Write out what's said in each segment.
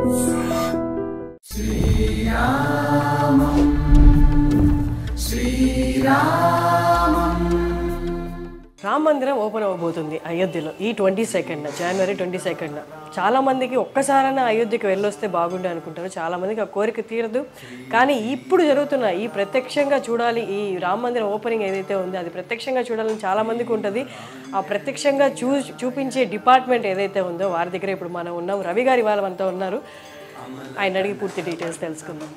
రామ మందిరం ఓపెన్ అవ్వబోతుంది అయోధ్యలో ఈ 22nd జనవరి 22nd. చాలామందికి ఒక్కసారైనా అయోధ్యకి వెళ్ళొస్తే బాగుండే అనుకుంటారు. చాలామందికి ఆ కోరిక తీరదు. కానీ ఇప్పుడు జరుగుతున్న ఈ ప్రత్యక్షంగా చూడాలి, ఈ రామ మందిరం ఓపెనింగ్ ఏదైతే ఉందో అది ప్రత్యక్షంగా చూడాలని చాలామందికి ఉంటుంది. ఆ ప్రత్యక్షంగా చూపించే డిపార్ట్మెంట్ ఏదైతే ఉందో వారి దగ్గర ఇప్పుడు మనం ఉన్నాం. రవి గారి వాళ్ళ మనతో ఉన్నారు. ఆయన అడిగి పూర్తి డీటెయిల్స్ తెలుసుకుందాం.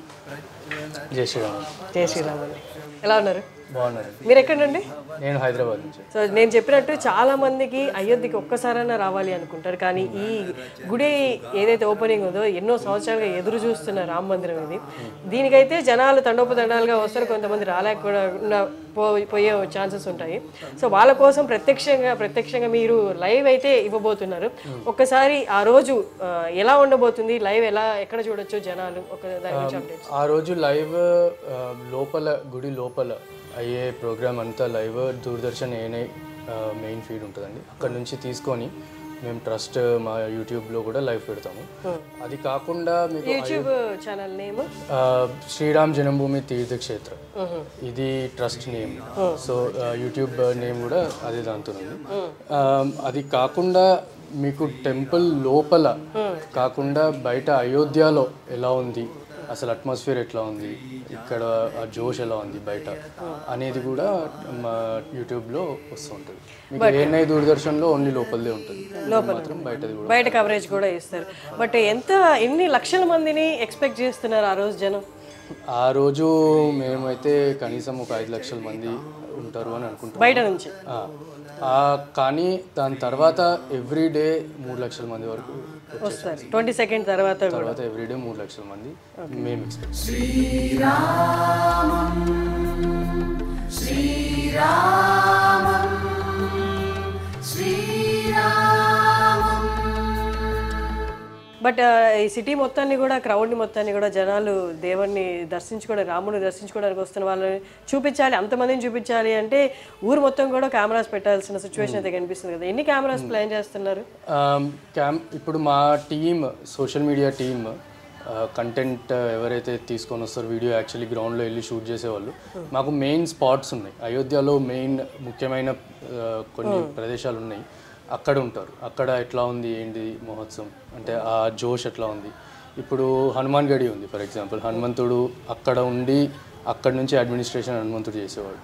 జై శ్రీరామ్. జై శ్రీరామ్ అండి. ఎలా ఉన్నారు? బాగున్నారు. మీరు ఎక్కడండి? నేను హైదరాబాద్ నుంచి. సో నేను చెప్పినట్టు చాలా మందికి అయోధ్యకి ఒక్కసారైనా రావాలి అనుకుంటారు. కానీ ఈ గుడి ఏదైతే ఓపెనింగ్ ఉందో ఎన్నో సంవత్సరాలుగా ఎదురు చూస్తున్న రామ మందిరం ఇది. దీనికైతే జనాలు తండోపతండాలుగా వస్తారు, కొంతమంది రాలేకుండా పోయే ఛాన్సెస్ ఉంటాయి. సో వాళ్ళ కోసం ప్రత్యక్షంగా మీరు లైవ్ అయితే ఇవ్వబోతున్నారు. ఒక్కసారి ఆ రోజు ఎలా ఉండబోతుంది, లైవ్ ఎక్కడ చూడొచ్చు జనాలు, ఒక దాని గురించి అప్డేట్స్. ఆ రోజు లైవ్ లోపల గుడి లోపల అయ్యే ప్రోగ్రామ్ అంతా live Doordarshan ANI main feed ఉంటుందండి. అక్కడ నుంచి తీసుకొని మేము ట్రస్ట్ మా యూట్యూబ్లో కూడా లైవ్ పెడతాము. అది కాకుండా మీకు యూట్యూబ్ ఛానల్ నేమ్ శ్రీరామ్ జన్మభూమి తీర్థక్షేత్ర, ఇది trust name. So YouTube name కూడా అదే దాంతో ఉంది. అది కాకుండా మీకు టెంపుల్ లోపల కాకుండా బయట అయోధ్యలో ఎలా ఉంది, అసలు అట్మాస్ఫియర్ ఎట్లా ఉంది, ఇక్కడ ఆ జోష్ ఎలా ఉంది బయట అనేది కూడా మా యూట్యూబ్లో వస్తూ ఉంటుంది. మీకు ఏఎన్ఐ దూరదర్శన్లో ఓన్లీ లోపలదే ఉంటుంది, మాత్రం బయట కవరేజ్ కూడా ఇస్తారు. బట్ ఎన్ని లక్షల మందిని ఎక్స్పెక్ట్ చేస్తున్నారు ఆ రోజు జనం? ఆ రోజు మేమైతే కనీసం ఒక 5 లక్షల మంది ఉంటారు అని అనుకుంటున్నాం బయట నుంచి. కానీ దాని తర్వాత ఎవ్రీడే 3 లక్షల మంది వరకు వస్తారు. 22nd తర్వాత ఎవ్రీడే 3 లక్షల మంది మేము ఎక్స్పెక్ట్. బట్ ఈ సిటీ మొత్తాన్ని కూడా, క్రౌడ్ని మొత్తాన్ని కూడా జనాలు దేవుణ్ణి దర్శించుకోవడానికి, రాముడిని దర్శించుకోవడానికి వస్తున్న వాళ్ళని చూపించాలి, అంతమందిని చూపించాలి అంటే ఊరు మొత్తం కూడా కెమెరాస్ పెట్టాల్సిన సిచ్యువేషన్ అయితే కనిపిస్తుంది కదా. ఎన్ని కెమెరాస్ ప్లాన్ చేస్తున్నారు? ఇప్పుడు మా team, social media team, content ఎవరైతే తీసుకొని వస్తారో, వీడియో యాక్చువల్లీ గ్రౌండ్లో వెళ్ళి షూట్ చేసేవాళ్ళు, మాకు మెయిన్ స్పాట్స్ ఉన్నాయి అయోధ్యలో. మెయిన్ ముఖ్యమైన కొన్ని ప్రదేశాలు ఉన్నాయి, అక్కడ ఉంటారు. అక్కడ ఎట్లా ఉంది ఏంటి మహోత్సవం అంటే ఆ జోష్ ఎట్లా ఉంది. ఇప్పుడు హనుమాన్ గడి ఉంది ఫర్ ఎగ్జాంపుల్, హనుమంతుడు అక్కడ ఉండి అక్కడ నుంచి అడ్మినిస్ట్రేషన్ హనుమంతుడు చేసేవాడు.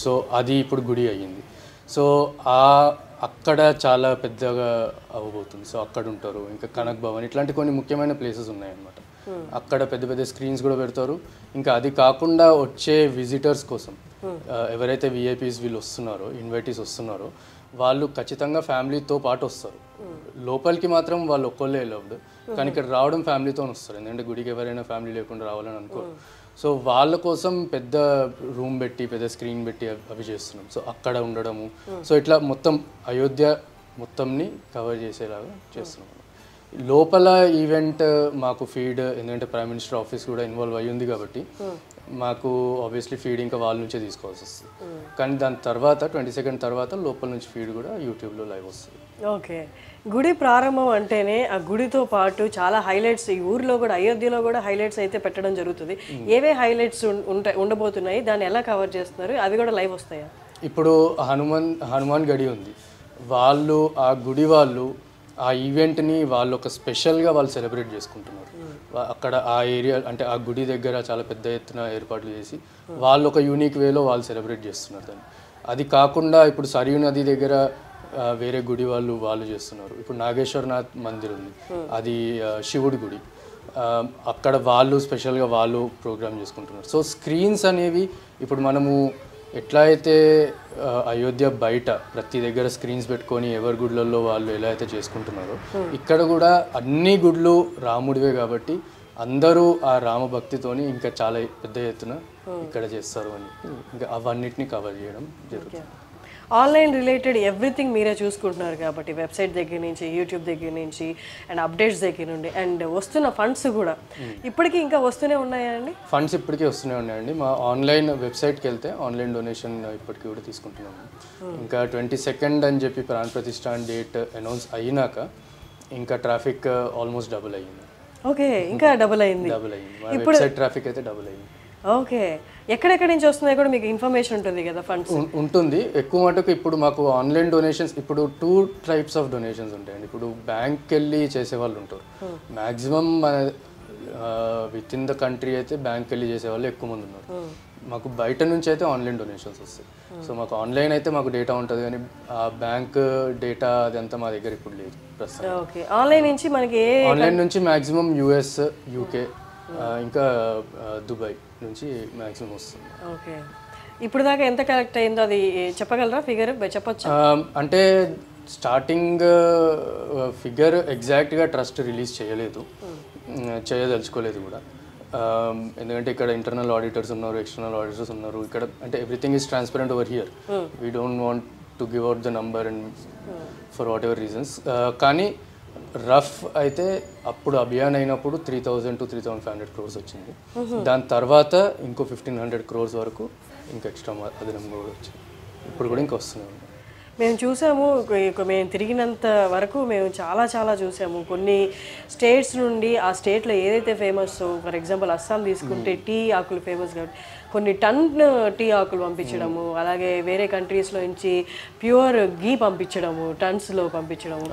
సో అది ఇప్పుడు గుడి అయ్యింది. సో అక్కడ చాలా పెద్దగా అవ్వబోతుంది. సో అక్కడ ఉంటారు. ఇంకా కనక్ భవన్, ఇట్లాంటి కొన్ని ముఖ్యమైన ప్లేసెస్ ఉన్నాయన్నమాట. అక్కడ పెద్ద పెద్ద స్క్రీన్స్ కూడా పెడతారు. ఇంకా అది కాకుండా వచ్చే విజిటర్స్ కోసం ఎవరైతే విఐపీస్ వీళ్ళు వస్తున్నారో, ఇన్వైటీస్ వస్తున్నారో, వాళ్ళు ఖచ్చితంగా ఫ్యామిలీతో పాటు వస్తారు. లోపలికి మాత్రం వాళ్ళు ఒక్కళ్ళే వెళ్ళవద్దు, కానీ ఇక్కడ రావడం ఫ్యామిలీతో వస్తారు. ఎందుకంటే గుడికి ఎవరైనా ఫ్యామిలీ లేకుండా రావాలని అనుకోరు. సో వాళ్ళ కోసం పెద్ద రూమ్ పెట్టి, పెద్ద స్క్రీన్ పెట్టి అవి చేస్తున్నాం. సో అక్కడ ఉండడము, సో ఇట్లా మొత్తం అయోధ్య మొత్తంని కవర్ చేసేలాగా చేస్తున్నాం. లోపల ఈవెంట్ మాకు ఫీడ్, ఎందుకంటే ప్రైమ్ మినిస్టర్ ఆఫీస్ కూడా ఇన్వాల్వ్ అయ్యి ఉంది కాబట్టి మాకు ఆబ్వియస్లీ ఫీడ్ ఇంకా వాళ్ళ నుంచే తీసుకోవాల్సి వస్తుంది. కానీ దాని తర్వాత 22nd తర్వాత లోపల నుంచి ఫీడ్ కూడా యూట్యూబ్లో లైవ్ వస్తుంది. ఓకే. గుడి ప్రారంభం అంటేనే ఆ గుడితో పాటు చాలా హైలైట్స్ ఈ ఊర్లో కూడా, అయోధ్యలో కూడా హైలైట్స్ అయితే పెట్టడం జరుగుతుంది. ఏవే హైలైట్స్ ఉండబోతున్నాయి, దాన్ని ఎలా కవర్ చేస్తున్నారు, అవి కూడా లైవ్ వస్తాయా? ఇప్పుడు హనుమాన్ గడి ఉంది, వాళ్ళు ఆ గుడి వాళ్ళు ఆ ఈవెంట్ని వాళ్ళు ఒక స్పెషల్గా వాళ్ళు సెలబ్రేట్ చేసుకుంటున్నారు. అక్కడ ఆ ఏరియా అంటే ఆ గుడి దగ్గర చాలా పెద్ద ఎత్తున ఏర్పాట్లు చేసి వాళ్ళు ఒక యూనిక్ వేలో వాళ్ళు సెలబ్రేట్ చేస్తున్నారు దాన్ని. అది కాకుండా ఇప్పుడు సరియు నది దగ్గర వేరే గుడి వాళ్ళు చేస్తున్నారు. ఇప్పుడు నాగేశ్వరనాథ్ మందిర్ ఉంది, అది శివుడి గుడి, అక్కడ వాళ్ళు స్పెషల్గా వాళ్ళు ప్రోగ్రామ్ చేసుకుంటున్నారు. సో స్క్రీన్స్ అనేవి ఇప్పుడు మనము ఎట్లా అయితే అయోధ్య బయట ప్రతి దగ్గర స్క్రీన్స్ పెట్టుకొని ఎవరి గుడ్లలో వాళ్ళు ఎలా అయితే చేసుకుంటున్నారో, ఇక్కడ కూడా అన్ని గుడ్లు రాముడివే కాబట్టి అందరూ ఆ రామభక్తితోని ఇంకా చాలా పెద్ద ఎత్తున ఇక్కడ చేస్తారు అని ఇంకా అవన్నిటిని కవర్ చేయడం జరుగుతుంది. ఆన్లైన్ రిలేటెడ్ ఎవ్రీథింగ్ మీరే చూసుకుంటున్నారు కాబట్టి, వెబ్సైట్ దగ్గర నుంచి, యూట్యూబ్ దగ్గర నుంచి, అండ్ అప్డేట్స్ దగ్గర నుండి, అండ్ వస్తున్న ఫండ్స్ కూడా ఇప్పటికీ ఇంకా వస్తూనే ఉన్నాయండి? ఫండ్స్ ఇప్పటికీ వస్తూనే ఉన్నాయండి. మా ఆన్లైన్ వెబ్సైట్కి వెళ్తే ఆన్లైన్ డొనేషన్ ఇప్పటికీ కూడా తీసుకుంటున్నాము. ఇంకా 22nd అని చెప్పి ప్రాణ ప్రతిష్ఠ డేట్ అనౌన్స్ అయినాక ఇంకా ట్రాఫిక్ ఆల్మోస్ట్ డబుల్ అయ్యింది. ఓకే, ఇంకా డబుల్ అయింది. వెబ్సైట్ ట్రాఫిక్ అయితే డబుల్ అయింది. ఓకే, ఎక్కడెక్కడి నుంచి వస్తున్నాయి కూడా మీకు ఇన్ఫర్మేషన్ ఉంటుంది కదా ఫండ్స్? ఉంటుంది ఎక్కువ మటుకు. ఇప్పుడు మాకు ఆన్లైన్ డొనేషన్స్, ఇప్పుడు 2 types ఆఫ్ డొనేషన్స్ ఉంటాయండి. ఇప్పుడు బ్యాంక్కి వెళ్ళి చేసేవాళ్ళు ఉంటారు. Maximum with in the country అయితే బ్యాంక్కి వెళ్ళి చేసేవాళ్ళు ఎక్కువ మంది ఉన్నారు. మాకు బయట నుంచి అయితే ఆన్లైన్ డొనేషన్స్ వస్తాయి. సో మాకు ఆన్లైన్ అయితే మాకు డేటా ఉంటుంది, కానీ ఆ బ్యాంక్ డేటా అదంతా మా దగ్గర ఇప్పుడు లేదు ప్రస్తుతం. ఓకే, ఆన్లైన్ నుంచి మనకి ఆన్లైన్ నుంచి మ్యాక్సిమం US, UK, ఇంకా దుబాయ్ నుంచి మ్యాక్సిమం వస్తుంది. ఓకే, ఇప్పుడు దాకా ఎంత కలెక్ట్ అయిందో అది చెప్పగలరా? ఫిగర్ చెప్పొచ్చు అంటే స్టార్టింగ్ ఫిగర్ ఎగ్జాక్ట్గా ట్రస్ట్ రిలీజ్ చేయలేదు, చేయదలుచుకోలేదు కూడా. ఎందుకంటే ఇక్కడ ఇంటర్నల్ ఆడిటర్స్ ఉన్నారు, ఎక్స్టర్నల్ ఆడిటర్స్ ఉన్నారు. ఇక్కడ అంటే everything is transparent over here. We don't want to give out the number and for what ever reasons. కానీ రఫ్ అయితే అప్పుడు అభియాన్ అయినప్పుడు 3,000 to 3,500 crores వచ్చింది. దాని తర్వాత ఇంకో 1,500 crores వరకు ఇంకా ఎక్స్ట్రా అదనంగా కూడా వచ్చింది. ఇప్పుడు కూడా ఇంకా వస్తున్నాయి. మేము చూసాము, మేము తిరిగినంత వరకు మేము చాలా చూసాము. కొన్ని స్టేట్స్ నుండి ఆ స్టేట్లో ఏదైతే ఫేమస్, ఫర్ ఎగ్జాంపుల్ అస్సాం తీసుకుంటే టీ ఆకులు ఫేమస్ కాబట్టి కొన్ని టన్ టీ ఆకులు పంపించడము, అలాగే వేరే కంట్రీస్లో నుంచి ప్యూర్ గీ పంపించడము, టన్స్లో పంపించడము.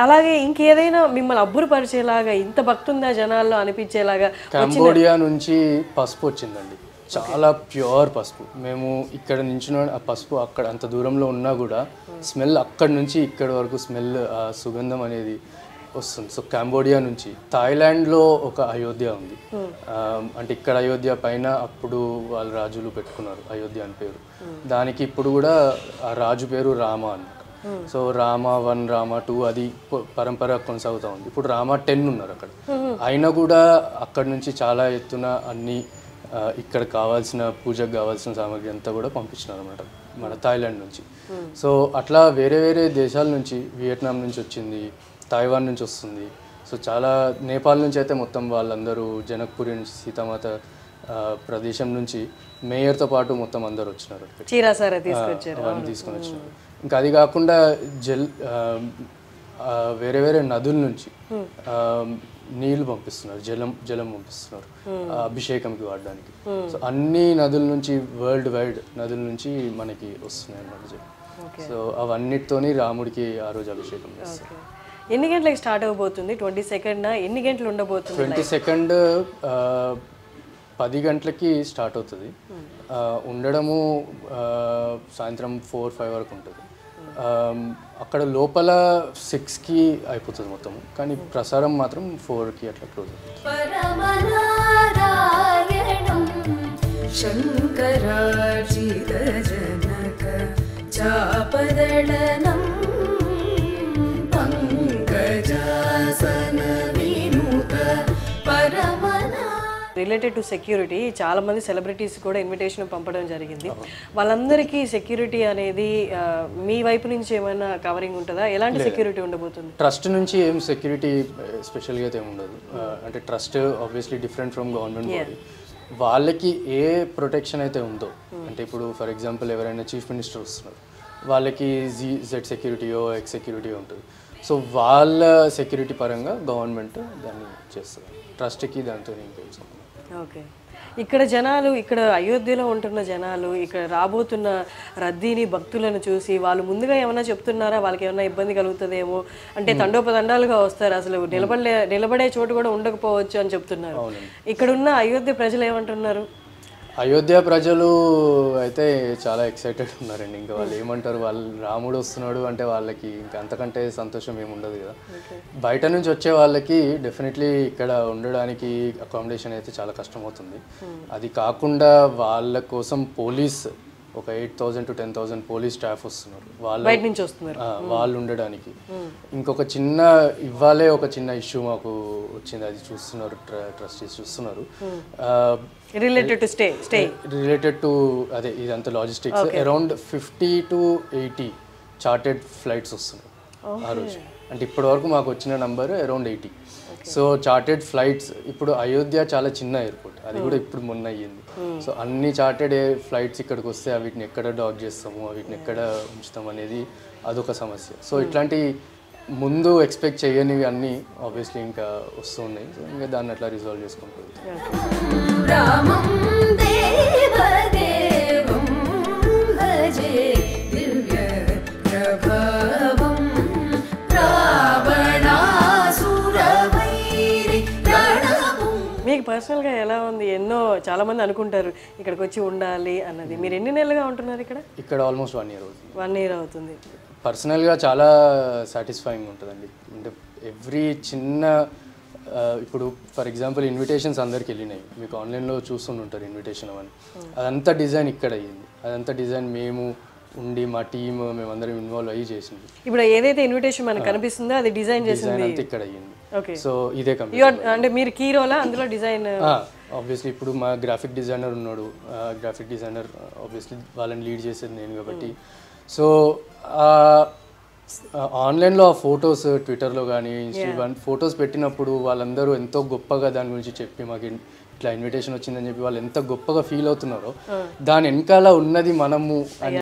అలాగే ఇంకేదైనా మిమ్మల్ని అబ్బురపరిచేలాగా, ఇంత భక్తి ఉందా జనాల్లో అనిపించేలాగా? కంబోడియా నుంచి పసుపు వచ్చిందండి, చాలా ప్యూర్ పసుపు. మేము ఇక్కడ నుంచి ఆ పసుపు అక్కడ అంత దూరంలో ఉన్నా కూడా స్మెల్ అక్కడి నుంచి ఇక్కడి వరకు స్మెల్, సుగంధం అనేది వస్తుంది. సో కంబోడియా నుంచి. థాయిలాండ్లో ఒక అయోధ్య ఉంది, అంటే ఇక్కడ అయోధ్య పైన అప్పుడు వాళ్ళ రాజులు పెట్టుకున్నారు అయోధ్య అని పేరు. దానికి ఇప్పుడు కూడా ఆ రాజు పేరు రామ అన్నమాట. సో రామ 1, రామ 2 అది పరంపర కొనసాగుతూ ఉంది. ఇప్పుడు రామ 10 ఉన్నారు అక్కడ. అయినా కూడా అక్కడ నుంచి చాలా ఎత్తున అన్ని ఇక్కడ కావాల్సిన పూజకు కావాల్సిన సామాగ్రి అంతా కూడా పంపించినారు అనమాట మన థాయిలాండ్ నుంచి. సో అట్లా వేరే వేరే దేశాల నుంచి, వియట్నాం నుంచి వచ్చింది, తైవాన్ నుంచి వస్తుంది. సో చాలా నేపాల్ నుంచి అయితే మొత్తం వాళ్ళందరూ జనక్పూరి నుంచి సీతామాత ప్రదేశం నుంచి మేయర్తో పాటు మొత్తం అందరు వచ్చినారు, అవన్నీ తీసుకొని వచ్చినారు. ఇంకా అది కాకుండా వేరే వేరే నదుల నుంచి నీళ్లు పంపిస్తున్నారు, జలం పంపిస్తున్నారు అభిషేకంకి వాడడానికి. సో అన్ని నదుల నుంచి, వరల్డ్ వైడ్ నదుల నుంచి మనకి వస్తున్నాయి అన్నమాట. సో అవన్నిటితోని రాముడికి ఆ రోజు అభిషేకం చేస్తారు. ఎన్ని గంటలకు స్టార్ట్ అవబోతుంది? 22nd ఎన్ని గంటలు ఉండబోతుంది? 22nd 10 గంటలకి స్టార్ట్ అవుతుంది. ఉండడము సాయంత్రం 4-5 వరకు ఉంటుంది. అక్కడ లోపల 6కి అయిపోతుంది మొత్తం, కానీ ప్రసారం మాత్రం 4కి అట్లా క్లోజ్ అవుతుంది. రిలేటెడ్ టు సెక్యూరిటీ, చాలా మంది సెలబ్రిటీస్ కూడా ఇన్విటేషన్ పంపడం జరిగింది. వాళ్ళందరికీ సెక్యూరిటీ అనేది మీ వైపు నుంచి ఏమైనా కవరింగ్ ఉంటుందా? ఎలాంటి సెక్యూరిటీ ఉండబోతుంది? ట్రస్ట్ నుంచి ఏం సెక్యూరిటీ స్పెషల్గా అయితే ఏమి ఉండదు. అంటే trust obviously different from government body. వాళ్ళకి ఏ ప్రొటెక్షన్ అయితే ఉందో, అంటే ఇప్పుడు ఫర్ ఎగ్జాంపుల్ ఎవరైనా చీఫ్ మినిస్టర్ వస్తున్నారు, వాళ్ళకి Z సెక్యూరిటీయో X సెక్యూరిటీయో ఉంటుంది. సో వాళ్ళ సెక్యూరిటీ పరంగా గవర్నమెంట్ దాన్ని చేస్తుంది. ట్రస్ట్కి దాంతో ఇంకేం సంబంధం. ఓకే, ఇక్కడ జనాలు, ఇక్కడ అయోధ్యలో ఉంటున్న జనాలు ఇక్కడ రాబోతున్న రద్దీని, భక్తులను చూసి వాళ్ళు ముందుగా ఏమైనా చెప్తున్నారా? వాళ్ళకి ఏమైనా ఇబ్బంది కలుగుతుందేమో, అంటే తండోపతండాలుగా వస్తారు, అసలు నిలబడే చోటు కూడా ఉండకపోవచ్చు అని చెప్తున్నారు. ఇక్కడున్న అయోధ్య ప్రజలు ఏమంటున్నారు? అయోధ్య ప్రజలు అయితే చాలా ఎక్సైటెడ్ ఉన్నారండి. ఇంకా వాళ్ళు ఏమంటారు, వాళ్ళు రాముడు వస్తున్నాడు అంటే వాళ్ళకి ఇంకా అంతకంటే సంతోషం ఏముండదు కదా. బయట నుంచి వచ్చే వాళ్ళకి డెఫినెట్లీ ఇక్కడ ఉండడానికి అకామిడేషన్ అయితే చాలా కష్టమవుతుంది. అది కాకుండా వాళ్ళ కోసం పోలీస్ ఒక 8,000 to 10,000 పోలీస్ స్టాఫ్ వస్తున్నారు వాళ్ళు ఉండడానికి. ఇంకొక చిన్న ఇవ్వాలే ఒక చిన్న ఇష్యూ మాకు వచ్చింది, అది చూస్తున్నారు, ట్రస్టీస్ చూస్తున్నారు. రిలేటెడ్ టు అదే ఇదంతా logistics. Around 50 to 80 chartered flights వస్తున్నాయి ఆ రోజు. అంటే ఇప్పటి వరకు మాకు వచ్చిన number around 80. So chartered flights. ఇప్పుడు అయోధ్య చాలా చిన్న ఎయిర్పోర్ట్, అది కూడా ఇప్పుడు మొన్న అయ్యింది. సో అన్ని చార్టెడ్ ఫ్లైట్స్ ఇక్కడికి వస్తే వీటిని ఎక్కడ డాక్ చేస్తాము, వీటిని ఎక్కడ ఉంచుతాము అనేది అదొక సమస్య. సో ఇట్లాంటి ముందు ఎక్స్పెక్ట్ చేయనివి అన్నీ ఆబ్వియస్లీ ఇంకా వస్తున్నాయి. సో ఇంకా దాన్ని అట్లా రిజాల్వ్ చేసుకుంటుంది. రామం దేవదేవం భజే దివ్య ప్రభవం రావణాసురవైరి రణభూం. మీకు పర్సనల్గా ఎలా ఉంది? చాలామంది అనుకుంటారు ఇక్కడికి వచ్చి ఉండాలి అన్నది. మీరు ఎన్ని నెలలుగా ఉంటున్నారు ఇక్కడ? ఇక్కడ ఆల్మోస్ట్ 1 year అవుతుంది. 1 year అవుతుంది. పర్సనల్గా చాలా సాటిస్ఫైయింగ్ ఉంటుందండి. అంటే ఎవ్రీ చిన్న ఇప్పుడు ఫర్ ఎగ్జాంపుల్ ఇన్విటేషన్స్ అందరికి వెళ్ళినాయి, మీకు ఆన్లైన్లో చూస్తుంటారు ఇన్విటేషన్ అవన్నీ. అదంతా డిజైన్ ఇక్కడ అయ్యింది. అదంతా డిజైన్ మేము ఉండి మా టీమ్ మేమందరం ఇన్వాల్వ్ అయ్యి చేసింది. ఇప్పుడు ఏదైతే ఇన్విటేషన్ మనకు కనిపిస్తుందో అది డిజైన్ చేసింది అంతా ఇక్కడ అయ్యింది. ఓకే. సో ఇదే కంపెనీ. అంటే మీరు కీ రోలా అందులో డిజైన్? ఆబ్వియస్లీ ఇప్పుడు మా గ్రాఫిక్ డిజైనర్ ఉన్నాడు. గ్రాఫిక్ డిజైనర్ ఆబ్వియస్లీ వాళ్ళని లీడ్ చేసేది నేను కాబట్టి. సో ఆన్లైన్లో ఆ ఫొటోస్ ట్విట్టర్లో కానీ ఇన్స్టాగ్రామ్ ఫొటోస్ పెట్టినప్పుడు వాళ్ళందరూ ఎంతో గొప్పగా దాని గురించి చెప్పి మాకు ఇట్లా ఇన్విటేషన్ వచ్చిందని చెప్పి వాళ్ళు ఎంత గొప్పగా ఫీల్ అవుతున్నారో దాని వెనకాల ఉన్నది మనము